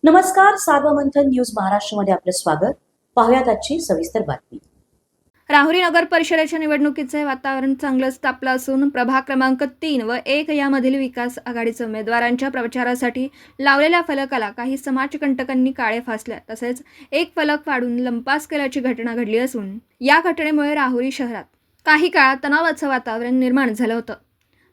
नमस्कार, सार्वमंथन न्यूज महाराष्ट्रमध्ये आपलं स्वागत. पाहुयात आजची सविस्तर बातमी. राहुरी नगर परिषदेच्या निवडणुकीचे वातावरण चांगलंच तापलं असून प्रभाग क्रमांक 3 व 1 यामधील विकास आघाडीच्या उमेदवारांच्या प्रचारासाठी लावलेल्या फलकाला काही समाजकंटकांनी काळे फासले. तसेच एक फलक फाडून लंपास केल्याची घटना घडली असून या घटनेमुळे राहुरी शहरात काही काळ तणावाचं वातावरण निर्माण झालं होतं.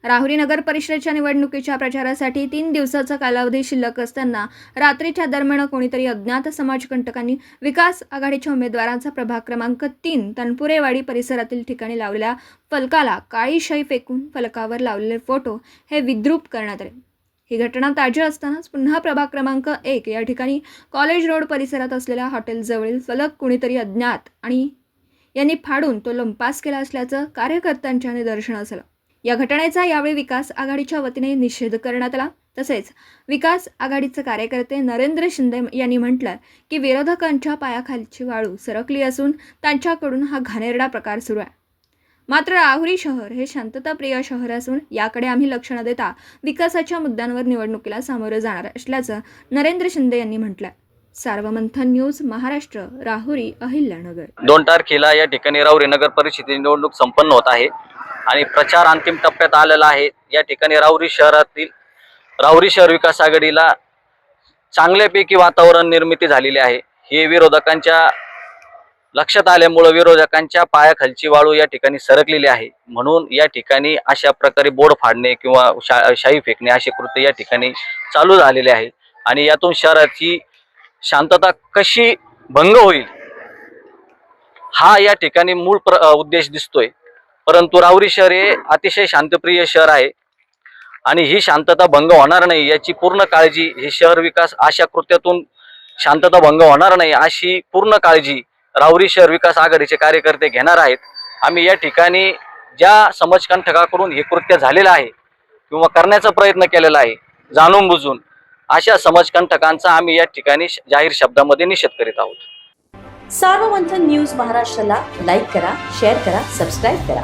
राहुरी नगर परिषदेच्या निवडणुकीच्या प्रचारासाठी 3 दिवसाचा कालावधी शिल्लक असताना रात्रीच्या दरम्यान कोणीतरी अज्ञात समाजकंटकांनी विकास आघाडीच्या उमेदवारांचा प्रभाग क्रमांक 3 तनपुरेवाडी परिसरातील ठिकाणी लावलेल्या फलकाला काळी शाई फेकून फलकावर लावलेले फोटो हे विद्रूप करण्यात आले. ही घटना ताजी असतानाच पुन्हा प्रभाग क्रमांक 1 या ठिकाणी कॉलेज रोड परिसरात असलेल्या हॉटेलजवळील फलक कुणीतरी अज्ञात आणि यांनी फाडून तो लंपास केला असल्याचं कार्यकर्त्यांच्या निदर्शनास आलं. या घटनेचा यावेळी विकास आघाडीच्या वतीने निषेध करण्यात आला. तसेच विकास आघाडीचे कार्यकर्ते नरेंद्र शिंदे यांनी म्हटलं की विरोधकांच्या पायाखालची वाळू सरकली असून त्यांच्याकडून हा घाणेरडा प्रकार सुरू आहे. मात्र राहुरी शहर हे शांतताप्रिय शहर असून याकडे आम्ही लक्ष न देता विकासाच्या मुद्द्यांवर निवडणुकीला सामोरं जाणार असल्याचं नरेंद्र शिंदे यांनी म्हटलं. सार्वमंथन न्यूज महाराष्ट्र, राहुरी, अहिल्यानगर. 2 तारखेला या ठिकाणी राहुरी नगर परिषदेची निवडणूक संपन्न होत आहे आणि प्रचार अंतिम टप्प्यात आलेला आहे. या ठिकाणी राहुरी शहर विकास आघाडीला चांगल्यापैकी वातावरण निर्मिती झालेली आहे. हे विरोधकांच्या लक्षात आल्यामुळे विरोधकांच्या पायाखालची वाळू या ठिकाणी सरकलेली आहे. म्हणून या ठिकाणी अशा प्रकारे बोर्ड फाडणे किंवा शाई फेकणे असे कृत्य या ठिकाणी चालू झालेले आहे आणि यातून शहराची शांतता कशी भंग होईल हा या ठिकाणी मूळ उद्देश दिसतोय. परंतु राहुरी शहर हे अतिशय शांतप्रिय शहर आहे आणि ही शांतता भंग होणार नाही याची पूर्ण काळजी हे शहर विकास अशा कृत्यातून शांतता भंग होणार नाही अशी पूर्ण काळजी राहुरी शहर विकास आघाडीचे कार्यकर्ते घेणार आहेत. आम्ही या ठिकाणी ज्या समाजकंटकाकडून हे कृत्य झालेलं आहे किंवा करण्याचा प्रयत्न केलेला आहे जाणून बुजून अशा समाजकंटकांचा आम्ही या ठिकाणी जाहीर शब्दामध्ये निषेध करीत आहोत. सार्वमंथन न्यूज महाराष्ट्राला लाईक करा, शेअर करा, सबस्क्राईब करा.